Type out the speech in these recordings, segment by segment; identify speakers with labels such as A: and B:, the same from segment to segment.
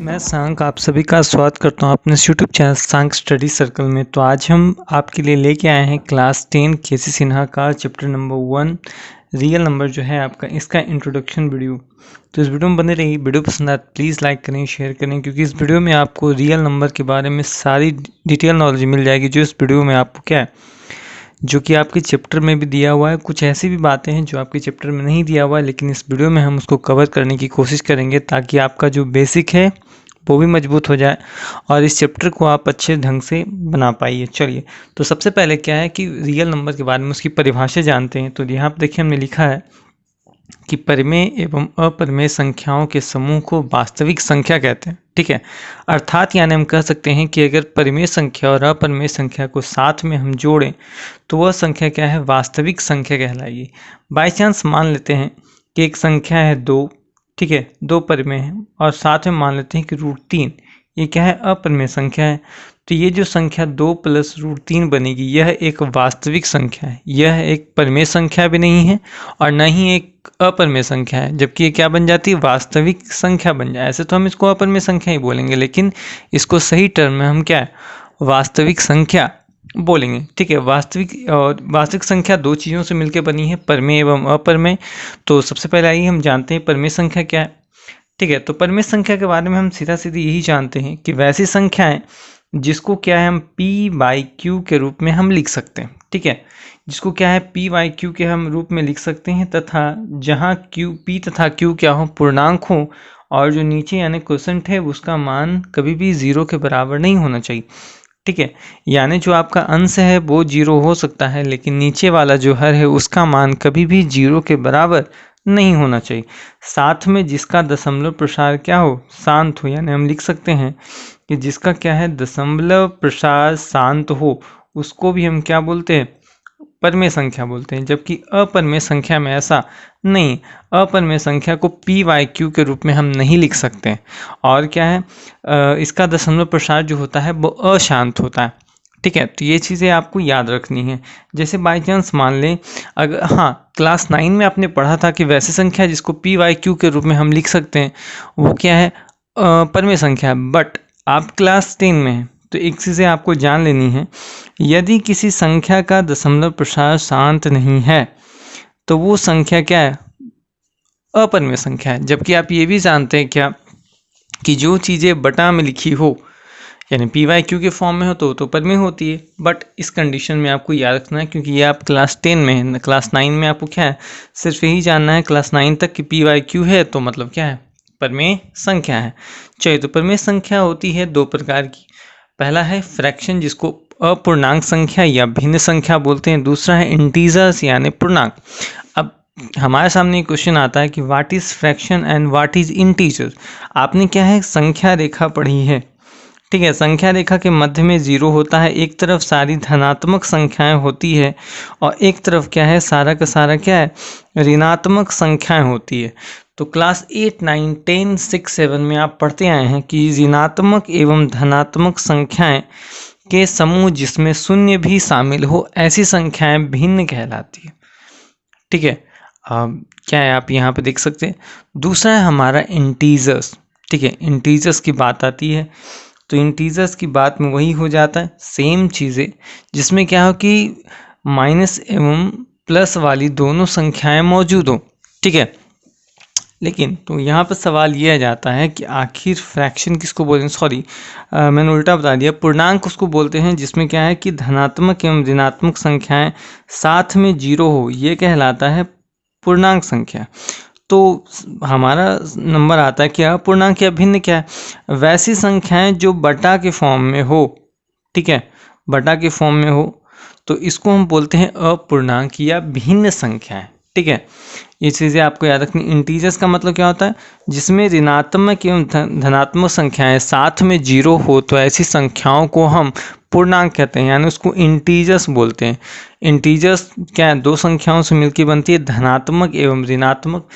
A: मैं शशांक आप सभी का स्वागत करता हूँ अपने YouTube channel Shashank study circle में। तो आज हम आपके लिए लेके आए हैं क्लास 10 केसी सिन्हा का चैप्टर नंबर 1 रियल नंबर जो है आपका, इसका इंट्रोडक्शन वीडियो। तो इस वीडियो में बने रही। वीडियो पसंद आए प्लीज़ लाइक करें, शेयर करें, क्योंकि इस वीडियो में आपको रियल नंबर के बारे में सारी डिटेल नॉलेज मिल जाएगी जो इस वीडियो में आपको क्या है, जो कि आपके चैप्टर में भी दिया हुआ है। कुछ ऐसी भी बातें हैं जो आपके चैप्टर में नहीं दिया हुआ है, लेकिन इस वीडियो में हम उसको कवर करने की कोशिश करेंगे ताकि आपका जो बेसिक है वो भी मजबूत हो जाए और इस चैप्टर को आप अच्छे ढंग से बना पाइए। चलिए, तो सबसे पहले क्या है कि रियल नंबर के बारे में उसकी परिभाषा जानते हैं। तो यहाँ पर देखिए हमने लिखा है कि परिमेय एवं अपरिमेय संख्याओं के समूह को वास्तविक संख्या कहते हैं। ठीक है, अर्थात यानी हम कह सकते हैं कि अगर परिमेय संख्या और अपरिमेय संख्या को साथ में हम जोड़ें तो वह संख्या क्या है, वास्तविक संख्या कहलाएगी। बाई चांस मान लेते हैं कि एक संख्या है 2, ठीक है, 2 परिमेय है, और साथ में मान लेते हैं कि √3 ये क्या है, अपरिमेय संख्या है। तो ये जो संख्या 2 + √3 बनेगी यह एक वास्तविक संख्या है। यह एक परिमेय संख्या भी नहीं है और न ही एक अपरिमेय संख्या है, जबकि ये क्या बन जाती है, वास्तविक संख्या बन जाए। ऐसे तो हम इसको अपरिमेय संख्या ही बोलेंगे, लेकिन इसको सही टर्म में हम क्या है, वास्तविक संख्या बोलेंगे। ठीक है, वास्तविक और वास्तविक संख्या दो चीज़ों से मिलकर बनी है, परिमेय एवं अपरिमेय। तो सबसे पहले आइए हम जानते हैं परिमेय संख्या क्या है। ठीक है, तो परिमेय संख्या के बारे में हम सीधा सीधी यही जानते हैं कि वैसी संख्याएं जिसको क्या है हम p/q के रूप में हम लिख सकते हैं। ठीक है, जिसको क्या है p/q के हम रूप में लिख सकते हैं, तथा जहां p तथा q क्या हो, पूर्णांक हो, और जो नीचे यानी क्वोशंट है उसका मान कभी भी 0 के बराबर नहीं होना चाहिए। ठीक है, यानी जो आपका अंश है वो 0 हो सकता है, लेकिन नीचे वाला जो हर है उसका मान कभी भी 0 के बराबर नहीं होना चाहिए। साथ में जिसका दशमलव प्रसार क्या हो, शांत हो, यानी हम लिख सकते हैं कि जिसका क्या है, दशमलव प्रसार शांत हो, उसको भी हम क्या बोलते हैं, परिमेय संख्या बोलते हैं। जबकि अपरिमेय संख्या में ऐसा नहीं, अपरिमेय संख्या को p/q के रूप में हम नहीं लिख सकते। और क्या है, इसका दशमलव प्रसार जो होता है वो अशांत होता है। ठीक है, तो ये चीज़ें आपको याद रखनी है। जैसे बाई चांस मान लें, अगर क्लास 9 में आपने पढ़ा था कि वैसी संख्या जिसको p/q के रूप में हम लिख सकते हैं वो क्या है, परिमेय संख्या। बट आप क्लास 10 में हैं तो एक चीज़ें आपको जान लेनी है, यदि किसी संख्या का दशमलव प्रसार शांत नहीं है तो वो संख्या क्या है, अपरिमेय संख्या है। जबकि आप ये भी जानते हैं क्या कि जो चीज़ें बटा में लिखी हो यानी p/q के फॉर्म में हो तो परिमेय होती है। बट इस कंडीशन में आपको याद रखना है, क्योंकि ये आप क्लास 10 में है, क्लास 9 में आपको क्या है, सिर्फ यही जानना है क्लास 9 तक कि p/q है तो मतलब क्या है, परिमेय संख्या है। चलिए, तो परिमेय संख्या होती है 2 प्रकार की। पहला है फ्रैक्शन, जिसको अपूर्णांक संख्या या भिन्न संख्या बोलते हैं। दूसरा है इंटीजर्स यानी पूर्णांक। अब हमारे सामने एक क्वेश्चन आता है कि what is fraction and what is integer. आपने क्या है, संख्या रेखा पढ़ी है। ठीक है, संख्या रेखा के मध्य में 0 होता है, एक तरफ सारी धनात्मक संख्याएं होती है और एक तरफ क्या है, सारा का सारा क्या है, ऋणात्मक संख्याएं होती है। तो क्लास 8, 9, 10, 6, 7 में आप पढ़ते आए हैं कि ऋणात्मक एवं धनात्मक संख्याएं के समूह जिसमें शून्य भी शामिल हो, ऐसी संख्याएं भिन्न कहलाती है। ठीक है, क्या है आप यहाँ पे देख सकते हैं। दूसरा है हमारा इंटीजर्स। ठीक है, इंटीजर्स की बात आती है तो इंटीजर्स की बात में वही हो जाता है, सेम चीज़ें, जिसमें क्या हो कि माइनस एवं प्लस वाली दोनों संख्याएं मौजूद हो। ठीक है, लेकिन तो यहाँ पर सवाल यह आ जाता है कि आखिर फ्रैक्शन किसको बोलते हैं, सॉरी मैंने उल्टा बता दिया, पूर्णांक उसको बोलते हैं जिसमें क्या है कि धनात्मक एवं ऋणात्मक संख्याएं साथ में 0 हो, ये कहलाता है पूर्णांक संख्या। तो हमारा नंबर आता है कि अपूर्णांक या भिन्न क्या है, वैसी संख्याएं जो बटा के फॉर्म में हो। ठीक है, बटा के फॉर्म में हो तो इसको हम बोलते हैं अपूर्णांक या भिन्न संख्याएं। ठीक है, ये चीज़ें आपको याद रखनी। इंटीजर्स का मतलब क्या होता है, जिसमें ऋणात्मक एवं धनात्मक संख्याएं साथ में 0 हो तो ऐसी संख्याओं को हम पूर्णांक कहते हैं, यानी उसको इंटीजर्स बोलते हैं। इंटीजर्स क्या है, दो संख्याओं से मिलकर बनती है, धनात्मक एवं ऋणात्मक,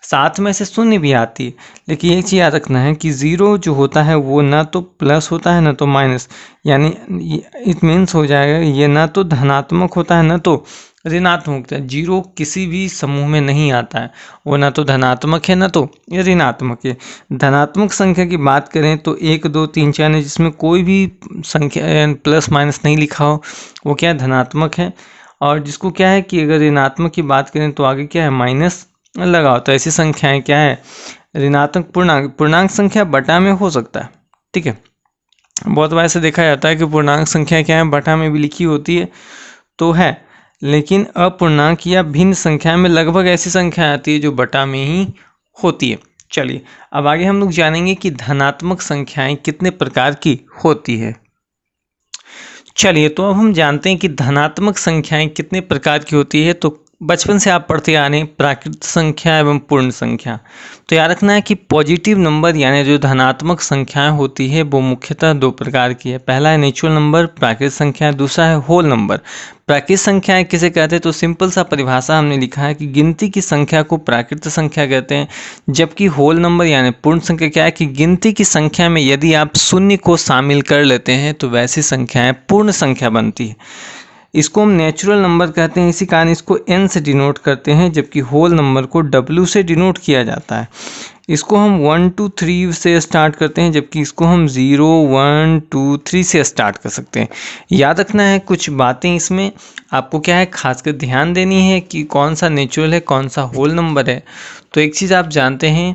A: साथ में से शून्य भी आती है। लेकिन एक चीज़ याद रखना है कि 0 जो होता है वो ना तो प्लस होता है ना तो माइनस, यानी इट मीन्स हो जाएगा ये ना तो धनात्मक होता है ना तो ऋणात्मक होता है। जीरो किसी भी समूह में नहीं आता है, वो ना तो धनात्मक है ना तो ये ऋणात्मक है। धनात्मक संख्या की बात करें तो 1 2 3 4 है, जिसमें कोई भी संख्या प्लस माइनस नहीं लिखा हो वो क्या है, धनात्मक है। और जिसको क्या है कि अगर ऋणात्मक की बात करें तो आगे क्या है, माइनस लगा होता है। ऐसी संख्याएं क्या है, ऋणात्मक पूर्णांक संख्या बटा में हो सकता है, ठीक है। बहुत बार ऐसे देखा जाता है कि पूर्णांक संख्या क्या है, बटा में भी लिखी होती है तो है, लेकिन अपूर्णांक या भिन्न संख्या में लगभग ऐसी संख्या आती है जो बटा में ही होती है। चलिए अब आगे हम लोग जानेंगे कि धनात्मक संख्याएं कितने प्रकार की होती है। चलिए तो अब हम जानते हैं कि धनात्मक संख्याएं कितने प्रकार की होती है। तो बचपन से आप पढ़ते आ रहे हैं प्राकृत संख्या एवं पूर्ण संख्या। तो याद रखना है कि पॉजिटिव नंबर यानी जो धनात्मक संख्याएं होती है वो मुख्यतः दो प्रकार की है। पहला है नेचुरल नंबर प्राकृत संख्या, दूसरा है होल नंबर। प्राकृत संख्याएं किसे कहते हैं, तो सिंपल सा परिभाषा हमने लिखा है कि गिनती की संख्या को प्राकृत संख्या कहते हैं, जबकि होल नंबर यानी पूर्ण संख्या क्या है कि गिनती की संख्या में यदि आप शून्य को शामिल कर लेते हैं तो वैसी संख्याएं पूर्ण संख्या बनती है। इसको हम नेचुरल नंबर कहते हैं, इसी कारण इसको n से डिनोट करते हैं, जबकि होल नंबर को w से डिनोट किया जाता है। इसको हम 1 2 3 से स्टार्ट करते हैं, जबकि इसको हम 0 1 2 3 से स्टार्ट कर सकते हैं। याद रखना है कुछ बातें इसमें आपको क्या है खासकर ध्यान देनी है कि कौन सा नेचुरल है कौन सा होल नंबर है। तो एक चीज़ आप जानते हैं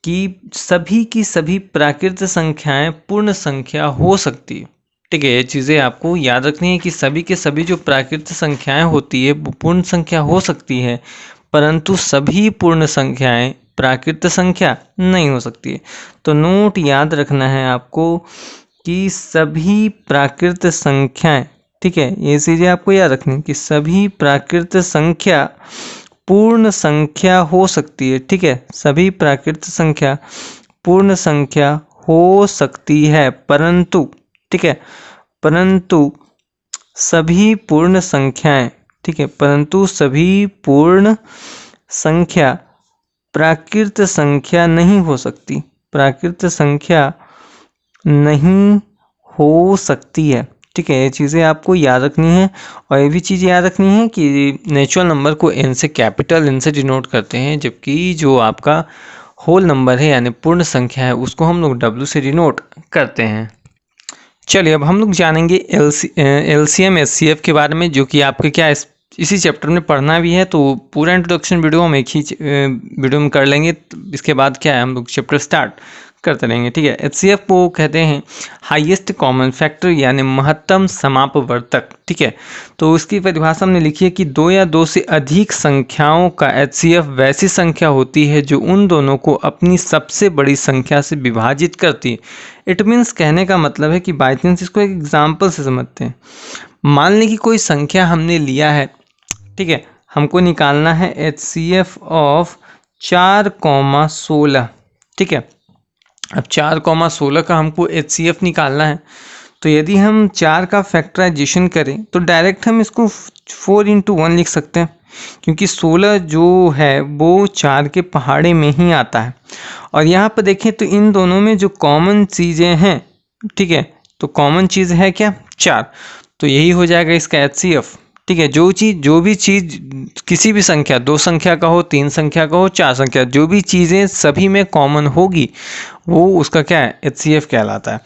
A: कि सभी की सभी प्राकृत संख्याएं पूर्ण संख्या हो सकती है, ठीक है। ये चीज़ें आपको याद रखनी है कि सभी के सभी जो प्राकृत संख्याएं होती है वो पूर्ण संख्या हो सकती है, परंतु सभी पूर्ण संख्याएं प्राकृत संख्या नहीं हो सकती है। तो नोट याद रखना है आपको कि सभी प्राकृत संख्याएं, ठीक है, ये चीज़ें आपको याद रखनी है कि सभी प्राकृत संख्या पूर्ण संख्या हो सकती है, ठीक है। सभी प्राकृत संख्या पूर्ण संख्या हो सकती है, परंतु, ठीक है, परंतु सभी पूर्ण संख्याएं, ठीक है, परंतु सभी पूर्ण संख्या प्राकृत संख्या नहीं हो सकती, प्राकृत संख्या नहीं हो सकती है, ठीक है। ये चीज़ें आपको याद रखनी है। और ये भी चीज़ याद रखनी है कि नेचुरल नंबर को n से कैपिटल N से डिनोट करते हैं, जबकि जो आपका होल नंबर है यानी पूर्ण संख्या है उसको हम लोग w से डिनोट करते हैं। चलिए अब हम लोग जानेंगे LCM SCF के बारे में, जो कि आपके क्या इसी चैप्टर में पढ़ना भी है। तो पूरा इंट्रोडक्शन वीडियो हम एक ही वीडियो में कर लेंगे, इसके बाद क्या है हम लोग चैप्टर स्टार्ट करते रहेंगे, ठीक है। HCF को कहते हैं हाईएस्ट कॉमन फैक्टर यानी महत्तम समापवर्तक, ठीक है। तो उसकी परिभाषा हमने लिखी है कि दो या दो से अधिक संख्याओं का HCF वैसी संख्या होती है जो उन दोनों को अपनी सबसे बड़ी संख्या से विभाजित करती है। इट मीन्स कहने का मतलब है कि बाई चांस इसको एक एग्जाम्पल से समझते हैं। मान लें कि कोई संख्या हमने लिया है, ठीक है, हमको निकालना है HCF ऑफ 4,16, ठीक है। अब 4,16 का हमको HCF निकालना है, तो यदि हम 4 का फैक्टराइजेशन करें तो डायरेक्ट हम इसको 4 × 1 लिख सकते हैं, क्योंकि 16 जो है वो 4 के पहाड़े में ही आता है। और यहाँ पर देखें तो इन दोनों में जो कॉमन चीज़ें हैं, ठीक है, तो कॉमन चीज़ है क्या, 4, तो यही हो जाएगा इसका HCF, ठीक है। जो भी चीज़ किसी भी संख्या, 2 संख्या का हो, 3 संख्या का हो, 4 संख्या, जो भी चीज़ें सभी में कॉमन होगी वो उसका क्या है, HCF कहलाता है।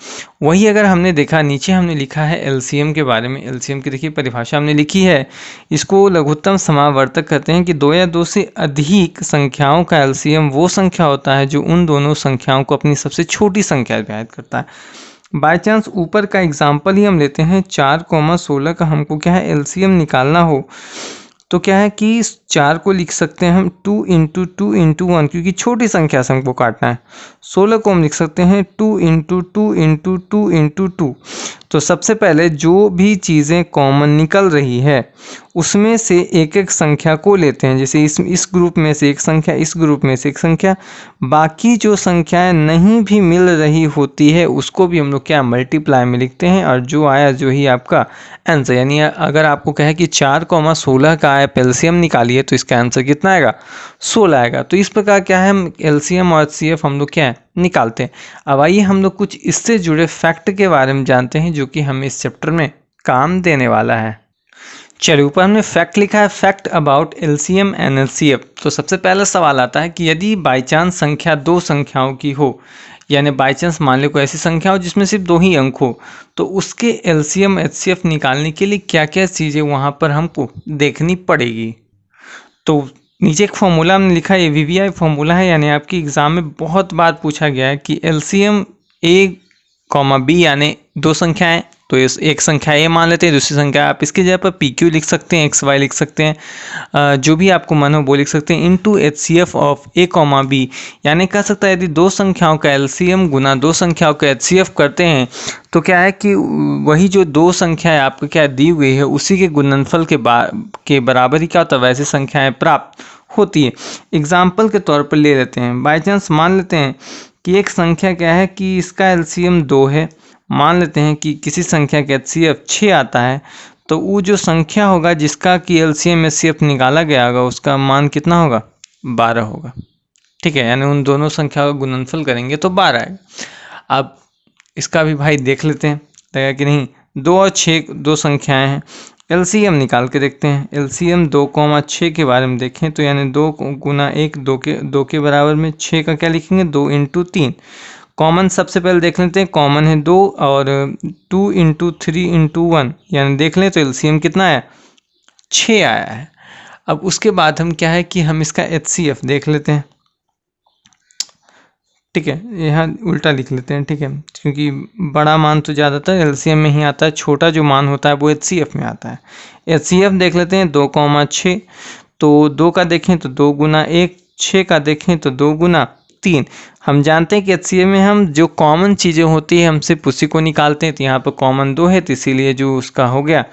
A: वही अगर हमने देखा नीचे हमने लिखा है LCM के बारे में। LCM की देखिए परिभाषा हमने लिखी है, इसको लघुत्तम समावर्तक कहते हैं कि दो या दो से अधिक संख्याओं का LCM वो संख्या होता है जो उन दोनों संख्याओं को अपनी सबसे छोटी संख्या विभाजित करता है। बाय चांस ऊपर का एग्जाम्पल ही हम लेते हैं, 4,16 का हमको क्या है LCM निकालना हो तो क्या है कि इस 4 को लिख सकते हैं हम 2 × 2 × 1, क्योंकि छोटी संख्या से हमको काटना है। 16 को हम लिख सकते हैं 2 × 2 × 2 × 2। तो सबसे पहले जो भी चीज़ें कॉमन निकल रही है उसमें से एक एक संख्या को लेते हैं, जैसे इस ग्रुप में से एक संख्या, इस ग्रुप में से एक संख्या, बाकी जो संख्याएं नहीं भी मिल रही होती है उसको भी हम लोग क्या मल्टीप्लाई में लिखते हैं, और जो आया जो ही आपका आंसर। यानी अगर आपको कहे कि 4,16 का आप LCM निकालिए तो इसका आंसर कितना आएगा, 16 आएगा। तो इस प्रकार क्या है हम LCM और HCF हम लोग क्या है निकालते हैं। अब आइए हम लोग कुछ इससे जुड़े फैक्ट के बारे में जानते हैं जो कि हमें इस चैप्टर में काम देने वाला है। चलिए, ऊपर हमने फैक्ट लिखा है, fact about LCM and LCF. तो सबसे पहला सवाल आता है कि यदि बाई चांस संख्या दो संख्याओं की हो, यानी बाई चांस मान लो कोई ऐसी संख्या हो जिसमें सिर्फ दो ही अंक हो, तो उसके एलसीएम एचसीएफ निकालने के लिए क्या क्या चीज़ें वहाँ पर हमको देखनी पड़ेगी। तो नीचे एक फॉर्मूला हमने लिखा है, ये वीवीआई फॉर्मूला है, यानी आपकी एग्जाम में बहुत बार पूछा गया है कि एलसीएम ए कॉमा बी यानी दो संख्याएं, तो इस एक संख्या ए मान लेते हैं, दूसरी संख्या आप इसकी जगह पर पी क्यू लिख सकते हैं, एक्स वाई लिख सकते हैं, जो भी आपको मन हो वो लिख सकते हैं, into H C F of A comma B. यानी कह सकता है यदि दो संख्याओं का एलसीएम गुना दो संख्याओं का एच सी एफ करते हैं तो क्या है कि वही जो दो संख्याएं आपको क्या दी हुई है उसी के गुणनफल के बराबर ही क्या होता है वैसी संख्याएं प्राप्त होती है। एग्जाम्पल के तौर पर ले लेते हैं, बाई चांस मान लेते हैं कि एक संख्या क्या है कि इसका एलसीएम 2 है, मान लेते हैं कि किसी संख्या का एचसीएफ 6 आता है, तो वो जो संख्या होगा जिसका कि एलसीएम एचसीएफ निकाला गया होगा उसका मान कितना होगा, 12 होगा। ठीक है, यानी उन दोनों संख्या का गुणनफल करेंगे तो 12 आएगा। अब इसका भी भाई देख लेते हैं लगा कि नहीं, 2 और 6 दो संख्याएं हैं, एलसीएम निकाल के देखते हैं। एलसीएम 2,6 के बारे में देखें तो यानी 2 गुना 1 दो के बराबर में 6 का क्या लिखेंगे, 2 इंटू 3। कॉमन सबसे पहले देख लेते हैं, कॉमन है 2 और 2 इंटू 3 इंटू 1 यानी देख लें तो एलसीएम कितना आया, 6 आया है। अब उसके बाद हम क्या है कि हम इसका एचसीएफ देख लेते हैं। ठीक है, यहाँ उल्टा लिख लेते हैं, ठीक है, क्योंकि बड़ा मान तो ज़्यादातर एलसीएम में ही आता है, छोटा जो मान होता है वो एचसीएफ में आता है। एचसीएफ देख लेते हैं 2,6, तो 2 का देखें तो 2 गुना 1, 6 का देखें तो 2 गुना 3। हम जानते हैं कि एचसीएफ में हम जो कॉमन चीज़ें होती है हम सिर्फ उसी को निकालते हैं, तो यहाँ पर कॉमन 2 है तो इसीलिए जो उसका हो गया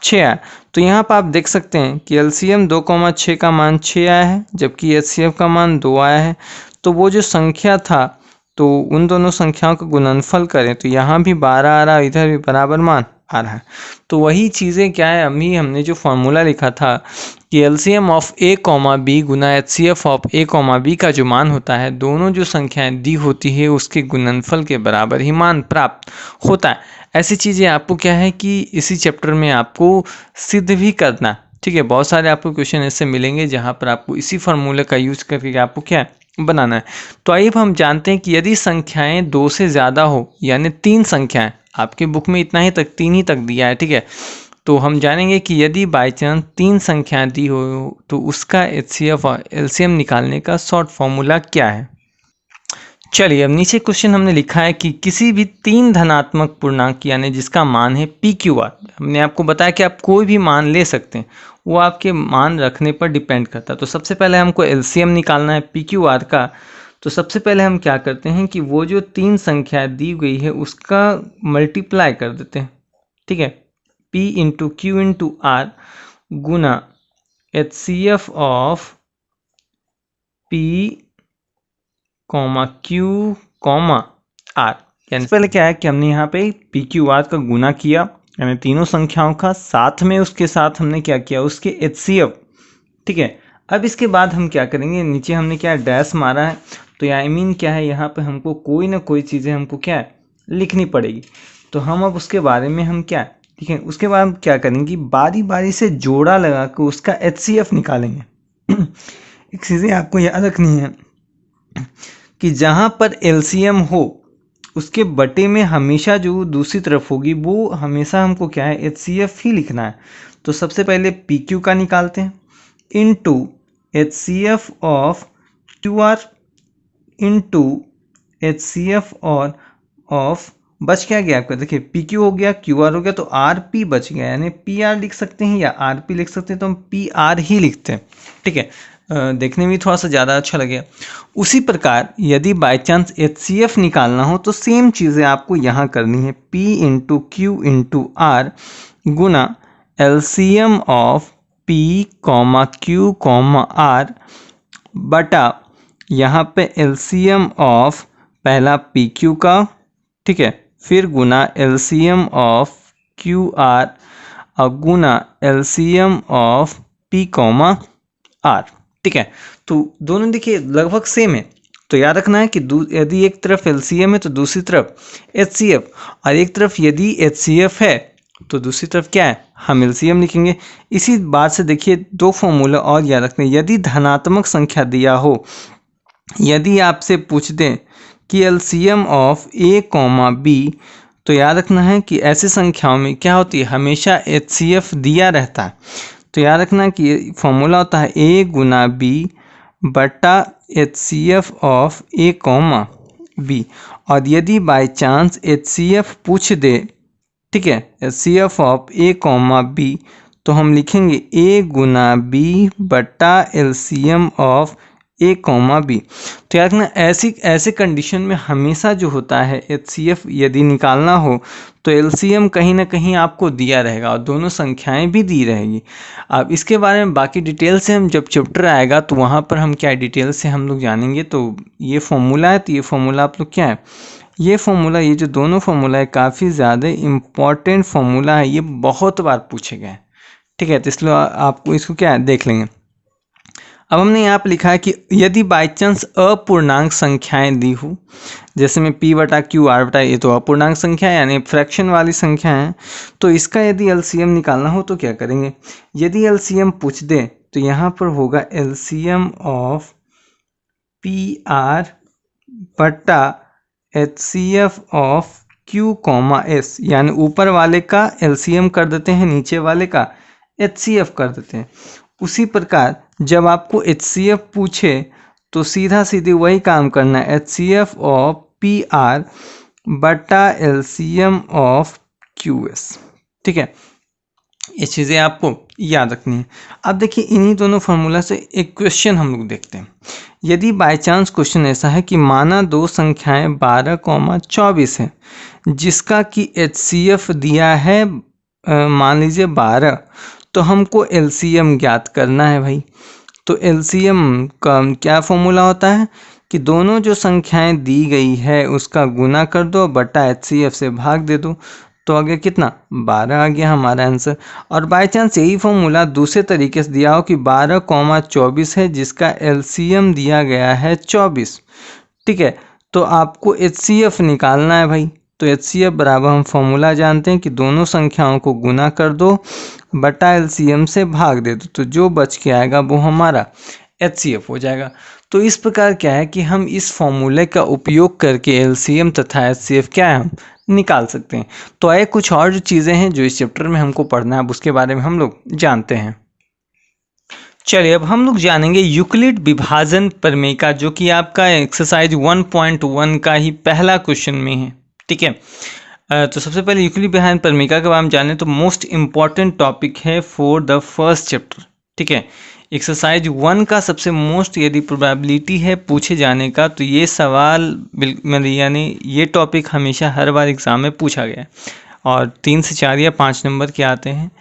A: 6 आया। तो यहाँ पर आप देख सकते हैं कि एलसीएम 2,6 का मान 6 आया है जबकि एचसीएफ का मान 2 आया है। तो वो जो संख्या था तो उन दोनों संख्याओं का गुणनफल करें तो यहाँ भी 12 आ रहा है, इधर भी बराबर मान आ रहा है। तो वही चीज़ें क्या है, अभी हमने जो फॉर्मूला लिखा था कि LCM of A comma B गुना HCF of A comma B का जो मान होता है दोनों जो संख्याएं दी होती है उसके गुणनफल के बराबर ही मान प्राप्त होता है। ऐसी चीज़ें आपको क्या है कि इसी चैप्टर में आपको सिद्ध भी करना। ठीक है, बहुत सारे आपको क्वेश्चन ऐसे मिलेंगे जहाँ पर आपको इसी फार्मूले का यूज करके आपको क्या बनाना है। तो आइए अब हम जानते हैं कि यदि संख्याएं 2 से ज़्यादा हो यानी 3 संख्याएं, आपके बुक में इतना ही तक 3 ही तक दिया है, ठीक है, तो हम जानेंगे कि यदि बाई चांस 3 संख्याएं दी हो तो उसका एचसीएफ और एलसीएम निकालने का शॉर्ट फॉर्मूला क्या है। चलिए, अब नीचे क्वेश्चन हमने लिखा है कि किसी भी 3 धनात्मक पूर्णांक यानी जिसका मान है पी क्यू आर, हमने आपको बताया कि आप कोई भी मान ले सकते हैं, वो आपके मान रखने पर डिपेंड करता है। तो सबसे पहले हमको एलसीएम निकालना है पी क्यू आर का। तो सबसे पहले हम क्या करते हैं कि वो जो 3 संख्या दी गई है उसका मल्टीप्लाई कर देते हैं। ठीक है, P into Q into R गुना H C F of P comma Q comma R. यानी पहले क्या है कि हमने यहाँ पे पी क्यू आर का गुना किया यानी तीनों संख्याओं का, साथ में उसके साथ हमने क्या किया उसके एच सी एफ। ठीक है, अब इसके बाद हम क्या करेंगे, नीचे हमने क्या डैश मारा है तो आई मीन क्या है यहाँ पे हमको कोई ना कोई चीज़ें हमको क्या है लिखनी पड़ेगी। तो हम अब उसके बारे में हम क्या, ठीक है, उसके बाद हम क्या करेंगे बारी बारी से जोड़ा लगा कर उसका एच सी एफ निकालेंगे। एक चीज़ें आपको याद रखनी है कि जहाँ पर एलसीएम हो उसके बटे में हमेशा जो दूसरी तरफ होगी वो हमेशा हमको क्या है एचसीएफ ही लिखना है। तो सबसे पहले पी क्यू का निकालते हैं into HCF of Q are into HCF और ऑफ, बच क्या गया आपका, देखिए पी क्यू हो गया, क्यू आर हो गया, तो आर पी बच गया, यानी पी आर लिख सकते हैं या आर पी लिख सकते हैं, तो हम पी आर ही लिखते हैं। ठीक है, देखने में थोड़ा सा ज़्यादा अच्छा लगेगा। उसी प्रकार यदि by chance H C F निकालना हो तो सेम चीज़ें आपको यहाँ करनी है, P into Q into R गुना LCM of P comma Q comma R बटा यहाँ पे एलसीएम ऑफ पहला पी क्यू का, ठीक है, फिर गुना एलसीएम ऑफ क्यू आर और गुना LCM of P comma R. ठीक है, तो दोनों देखिए लगभग सेम है। तो याद रखना है कि यदि एक तरफ एलसीएम है तो दूसरी तरफ एचसीएफ, और एक तरफ यदि एचसीएफ है तो दूसरी तरफ क्या है, हम एलसीएम लिखेंगे। इसी बात से देखिए दो फॉर्मूला और याद रखते हैं। यदि धनात्मक संख्या दिया हो, यदि आपसे पूछ दें कि LCM of A comma B, तो याद रखना है कि ऐसी संख्याओं में क्या होती है, हमेशा एचसीएफ दिया रहता है। तो याद रखना कि फॉर्मूला होता है ए गुना बी बटा HCF of A comma B. और यदि बाय चांस एचसीएफ पूछ दे, ठीक है, HCF of A comma B, तो हम लिखेंगे ए गुना बी बटा LCM of A comma B. तो याद रखना ऐसे कंडीशन में हमेशा जो होता है एचसीएफ यदि निकालना हो तो एलसीएम कहीं ना कहीं आपको दिया रहेगा और दोनों संख्याएं भी दी रहेगी। अब इसके बारे में बाकी डिटेल से हम जब चैप्टर आएगा तो वहाँ पर हम क्या डिटेल से हम लोग जानेंगे। तो ये फॉर्मूला है, तो ये फॉर्मूला आप लोग क्या है, ये फॉर्मूला, ये जो दोनों फॉर्मूला है काफ़ी ज़्यादा इम्पॉर्टेंट फॉर्मूला है, ये बहुत बार पूछे गए, ठीक है। तो इसलिए आपको इसको क्या है देख लेंगे। अब हमने यहाँ पर लिखा है कि यदि बाई चांस अपूर्णांक संख्याएं दी हो, जैसे में p बटा क्यू आर बटा, ये तो अपूर्णांक संख्या है यानी फ्रैक्शन वाली संख्या है, तो इसका यदि एलसीएम निकालना हो तो क्या करेंगे। यदि एलसीएम पूछ दे तो यहाँ पर होगा एलसीएम ऑफ पी आर बटा HCF of Q comma S, यानी ऊपर वाले का एलसीएम कर देते हैं, नीचे वाले का एचसीएफ कर देते हैं। उसी प्रकार जब आपको एचसीएफ पूछे तो सीधा सीधी वही काम करना है, एचसीएफ ऑफ पी आर बटा एलसीएम ऑफ क्यू एस, ठीक है। ये चीज़ें आपको याद रखनी है। अब देखिए इन्हीं दोनों फार्मूला से एक क्वेश्चन हम लोग देखते हैं। यदि बाय चांस क्वेश्चन ऐसा है कि माना दो संख्याएं 12,24 है, जिसका कि एचसीएफ दिया है मान लीजिए 12, तो हमको एलसीएम ज्ञात करना है भाई। तो एलसीएम का क्या फॉर्मूला होता है कि दोनों जो संख्याएं दी गई है उसका गुना कर दो बटा एचसीएफ से भाग दे दो, तो आगे कितना 12 आ गया हमारा आंसर। और बाय चांस यही फॉर्मूला दूसरे तरीके से दिया हो कि 12,24 है जिसका एलसीएम दिया गया है 24, ठीक है, तो आपको एचसीएफ निकालना है भाई। तो एचसीएफ बराबर हम फॉर्मूला जानते हैं कि दोनों संख्याओं को गुना कर दो बटा एलसीएम से भाग दे दो, तो जो बच के आएगा वो हमारा एचसीएफ हो जाएगा। तो इस प्रकार क्या है कि हम इस फॉर्मूले का उपयोग करके एलसीएम तथा एचसीएफ क्या है हम निकाल सकते हैं। तो आए कुछ और जो चीज़ें हैं जो इस चैप्टर में हमको पढ़ना है, अब उसके बारे में हम लोग जानते हैं। चलिए अब हम लोग जानेंगे यूक्लिड विभाजन प्रमेय का, जो कि आपका एक्सरसाइज 1.1 का ही पहला क्वेश्चन में है, ठीक है। तो सबसे पहले यूक्लिड विभाजन प्रमेय का हम जाने तो मोस्ट इम्पॉर्टेंट टॉपिक है फॉर द फर्स्ट चैप्टर, ठीक है। एक्सरसाइज 1 का सबसे मोस्ट यदि प्रोबेबिलिटी है पूछे जाने का तो ये सवाल यानी ये टॉपिक हमेशा हर बार एग्जाम में पूछा गया है और 3 से 4 या 5 नंबर के आते हैं।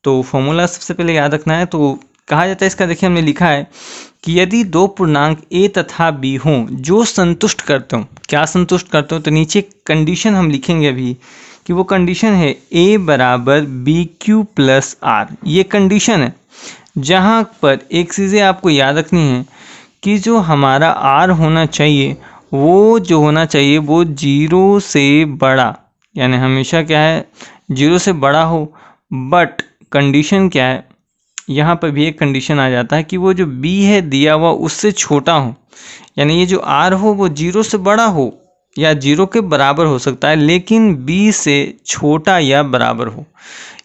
A: तो फॉर्मूला सबसे पहले याद रखना है। तो कहा जाता है इसका, देखिए हमने लिखा है कि यदि दो पूर्णांक a तथा b हों जो संतुष्ट करते हो, क्या संतुष्ट करते हो, तो नीचे कंडीशन हम लिखेंगे अभी कि वो कंडीशन है a बराबर बी क्यू प्लस आर। ये कंडीशन है जहाँ पर एक चीज़ें आपको याद रखनी है कि जो हमारा r होना चाहिए वो जो होना चाहिए वो 0 से बड़ा, यानी हमेशा क्या है 0 से बड़ा हो। बट कंडीशन क्या है, यहाँ पर भी एक कंडीशन आ जाता है कि वो जो b है दिया हुआ उससे छोटा हो, यानी ये जो r हो वो 0 से बड़ा हो या 0 के बराबर हो सकता है लेकिन b से छोटा या बराबर हो।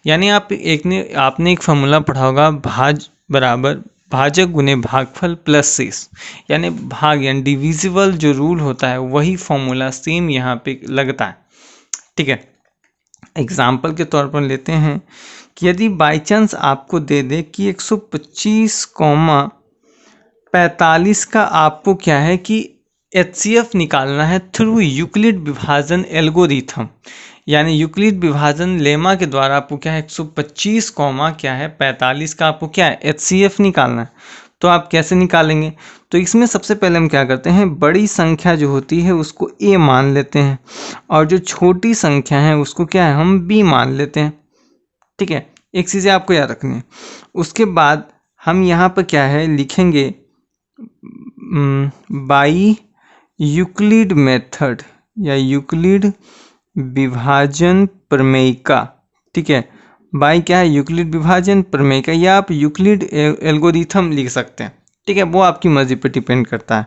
A: यानी आपने एक फार्मूला पढ़ा होगा, भाज बराबर भाजक गुने भागफल प्लस शेष, यानी भाग यानी डिविजिबल जो रूल होता है वही फॉर्मूला सेम यहाँ पे लगता है, ठीक है। एग्जाम्पल के तौर पर लेते हैं कि यदि बाई चांस आपको दे दे कि 125,45 का आपको क्या है कि एचसीएफ निकालना है थ्रू यूक्लिड विभाजन एल्गोरिथम, यानी यूक्लिड विभाजन लेमा के द्वारा आपको क्या है 125 क्या है 45 का आपको क्या है एचसीएफ निकालना है। तो आप कैसे निकालेंगे, तो इसमें सबसे पहले हम क्या करते हैं, बड़ी संख्या जो होती है उसको a मान लेते हैं और जो छोटी संख्या है उसको क्या है हम b मान लेते हैं, ठीक है। एक चीज़ें आपको याद रखनी है। उसके बाद हम यहाँ पर क्या है लिखेंगे बाई यूक्लिड मेथड या यूक्लिड विभाजन प्रमेय का, ठीक है, बाई क्या है, यूक्लिड विभाजन प्रमेय का, या आप यूक्लिड एल्गोरिथम लिख सकते हैं। ठीक है, वो आपकी मर्जी पर डिपेंड करता है।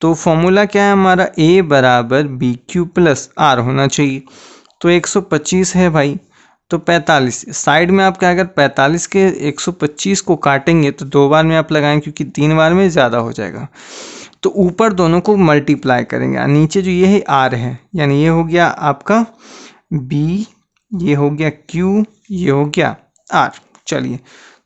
A: तो फॉर्मूला क्या है हमारा, a बराबर बी क्यू प्लस आर होना चाहिए। तो 125 है भाई, तो 45 साइड में आप क्या, अगर 45 के 125 को काटेंगे तो 2 बार में आप लगाएंगे, क्योंकि 3 बार में ज़्यादा हो जाएगा। तो ऊपर दोनों को मल्टीप्लाई करेंगे, नीचे जो ये है आर है, यानी ये हो गया आपका बी, ये हो गया क्यू, ये हो गया आर। चलिए,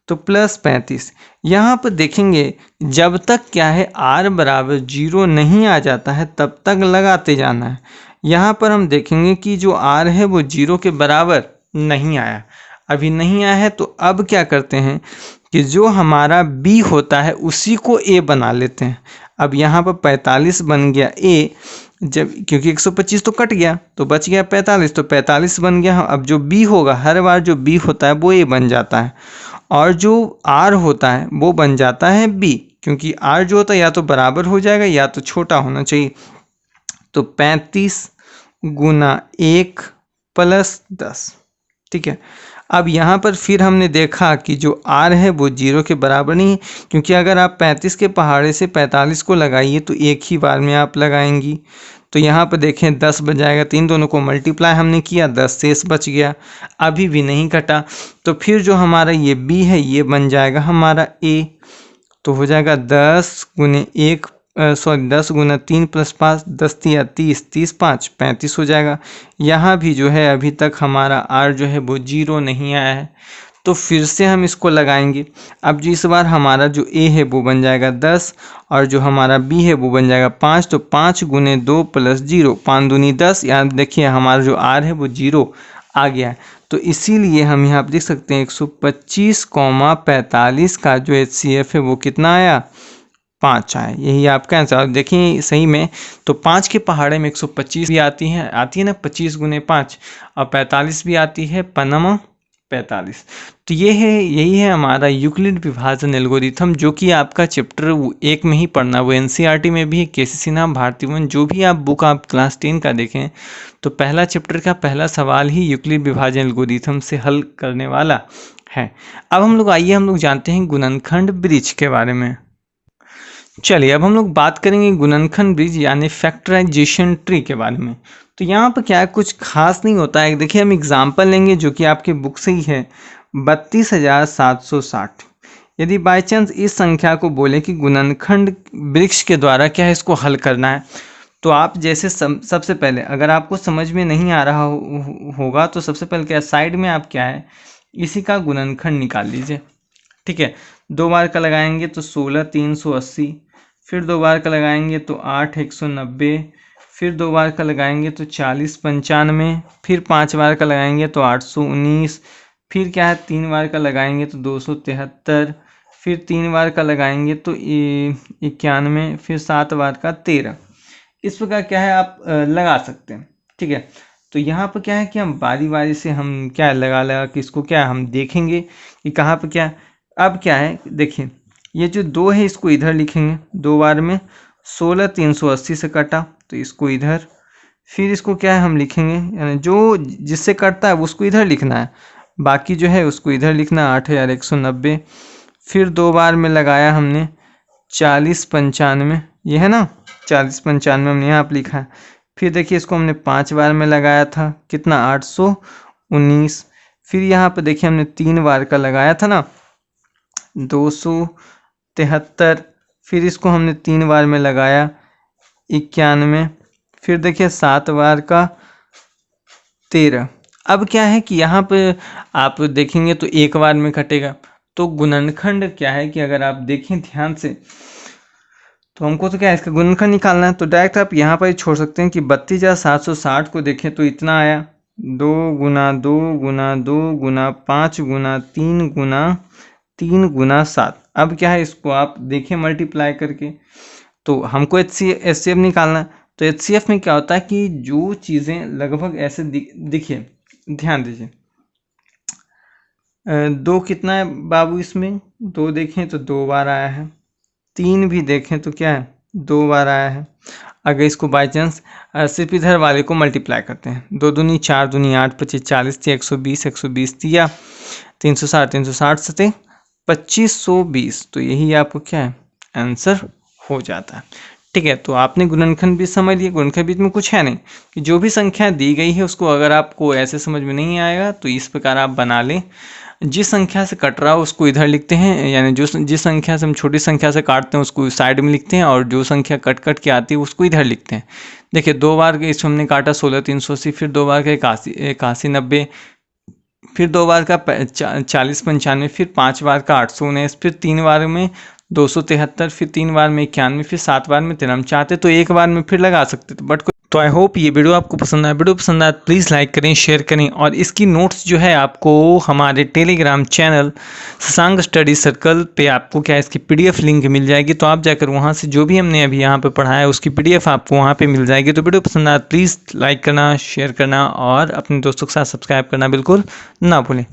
A: तो प्लस 35। यहाँ पर देखेंगे जब तक क्या है आर बराबर 0 नहीं आ जाता है तब तक लगाते जाना है। यहाँ पर हम देखेंगे कि जो आर है वो 0 के बराबर नहीं आया, अभी नहीं आया है। तो अब क्या करते हैं कि जो हमारा बी होता है उसी को ए बना लेते हैं। अब यहाँ पर 45 बन गया ए, जब क्योंकि 125 तो कट गया तो बच गया 45, तो 45 बन गया। अब जो बी होगा, हर बार जो बी होता है वो ए बन जाता है, और जो आर होता है वो बन जाता है बी, क्योंकि आर जो होता है या तो बराबर हो जाएगा या तो छोटा होना चाहिए। तो 35 गुना 1 प्लस 10। ठीक है, अब यहाँ पर फिर हमने देखा कि जो आर है वो 0 के बराबर नहीं है, क्योंकि अगर आप 35 के पहाड़े से 45 को लगाइए तो एक ही बार में आप लगाएंगी। तो यहाँ पर देखें 10 बच जाएगा, तीन दोनों को मल्टीप्लाई हमने किया, 10 शेष बच गया, अभी भी नहीं कटा। तो फिर जो हमारा ये बी है ये बन जाएगा हमारा ए। तो हो जाएगा 10 गुने 1 सॉरी 10 गुना 3 प्लस 5, 10 तिया 30, 30 5 35 हो जाएगा। यहाँ भी जो है अभी तक हमारा आर जो है वो 0 नहीं आया है, तो फिर से हम इसको लगाएंगे। अब जो इस बार हमारा जो ए है वो बन जाएगा 10, और जो हमारा बी है वो बन जाएगा 5। तो 5 गुने 2 प्लस 0, 5 दूनी 10। यहाँ देखिए हमारा जो आर है वो 0 आ गया है। तो इसीलिए हम यहाँ पर देख सकते हैं 125,45 का जो HCF है वो कितना आया, 5 आया। यही आपका आंसर। देखिए सही में तो 5 के पहाड़े में 125 भी आती है ना, 25 गुने 5, और 45 भी आती है, पनमा 45। तो यही है हमारा यूक्लिड विभाजन एल्गोरिथम, जो कि आपका चैप्टर 1 में ही पढ़ना, वो NCERT में भी है, केसी सिन्हा भारती वन, जो भी आप बुक आप क्लास 10 का देखें तो पहला चैप्टर का पहला सवाल ही यूक्लिड विभाजन एल्गोरिथम से हल करने वाला है। अब हम लोग जानते हैं गुणनखंड ब्रिज के बारे में। चलिए, अब हम लोग बात करेंगे गुणनखंड ब्रिज यानी फैक्टराइजेशन ट्री के बारे में। तो यहाँ पर क्या है, कुछ खास नहीं होता है। देखिए हम एग्जाम्पल लेंगे जो कि आपके बुक से ही है, 32,760। यदि बाय चांस इस संख्या को बोले कि गुणनखंड वृक्ष के द्वारा क्या है इसको हल करना है, तो आप जैसे सबसे पहले अगर आपको समझ में नहीं आ रहा होगा तो सबसे पहले क्या साइड में आप क्या है इसी का गुणनखंड निकाल लीजिए। ठीक है, 2 बार का लगाएंगे तो 16 380, फिर 2 बार का लगाएंगे तो 8 190, फिर 2 बार का लगाएंगे तो 40 95, फिर 5 बार का लगाएंगे तो 819, फिर क्या है 3 बार का लगाएंगे तो 273, फिर 3 बार का लगाएंगे तो 91, फिर 7 बार का 13। इस प्रकार क्या है आप लगा सकते हैं। ठीक है, तो यहाँ पर क्या है कि हम बारी बारी से हम क्या लगा कि इसको क्या हम देखेंगे कि कहाँ पर क्या। अब क्या है देखिए, ये जो 2 है इसको इधर लिखेंगे, 2 बार में 16 380 से कटा तो इसको इधर, फिर इसको क्या है हम लिखेंगे, यानी जो जिससे कटता है उसको इधर लिखना है, बाकी जो है उसको इधर लिखना है 8190। फिर 2 बार में लगाया हमने 40 95, ये है ना 40 95 हमने यहाँ पर लिखा है। फिर देखिए इसको हमने 5 बार में लगाया था, कितना 819। फिर यहाँ पर देखिए हमने 3 बार का लगाया था ना 273, फिर इसको हमने 3 बार में लगाया 91, फिर देखिए 7 बार का 13। अब क्या है कि यहाँ पे आप देखेंगे तो 1 बार में कटेगा। तो गुणनखंड क्या है कि अगर आप देखें ध्यान से तो हमको तो क्या है इसका गुणनखंड निकालना है, तो डायरेक्ट आप यहाँ पर ही छोड़ सकते हैं कि 32,760 को देखें तो इतना आया 2 गुना 2 गुना 2 गुना 5 गुना 3 गुना 3 गुना 7। अब क्या है इसको आप देखें मल्टीप्लाई करके, तो हमको HCF निकालना है। तो HCF में क्या होता है कि जो चीज़ें लगभग ऐसे दिखिए, ध्यान दीजिए, 2 कितना है बाबू, इसमें 2 देखें तो 2 बार आया है, 3 भी देखें तो क्या है 2 बार आया है, अगर इसको बाई चांस सिर्फ इधर वाले को मल्टीप्लाई करते हैं, 2 दूनी 4 दूनी 8 25 40 120 120 दिया 360 360 सते 2520, तो यही आपको क्या है आंसर हो जाता है। ठीक है, तो आपने गुणनखंड भी समझ लिया। गुणनखंड बीच में कुछ है नहीं कि जो भी संख्या दी गई है उसको अगर आपको ऐसे समझ में नहीं आएगा तो इस प्रकार आप बना लें, जिस संख्या से कट रहा हो उसको इधर लिखते हैं, यानी जिस संख्या से हम छोटी संख्या से काटते हैं उसको साइड में लिखते हैं, और जो संख्या कट कट के आती है उसको इधर लिखते हैं। देखिए 2 बार के इसमें हमने काटा 16 380, फिर 2 बार का 81 90, फिर 2 बार का 40 95, फिर 5 बार का 819, फिर 3 बार में 273, फिर 3 बार में 91, फिर 7 बार में 13। हम चाहते तो एक बार में फिर लगा सकते थे, बट तो आई होप ये वीडियो आपको पसंद आया। वीडियो पसंद आया प्लीज़ लाइक करें, शेयर करें, और इसकी नोट्स जो है आपको हमारे Telegram channel Shashank study circle पे आपको क्या है इसकी पीडीएफ लिंक मिल जाएगी, तो आप जाकर वहाँ से जो भी हमने अभी यहाँ पे पढ़ाया है उसकी पीडीएफ आपको वहाँ पे मिल जाएगी। तो वीडियो पसंद आया प्लीज़ लाइक करना, शेयर करना और अपने दोस्तों के साथ सब्सक्राइब करना बिल्कुल ना भूलें।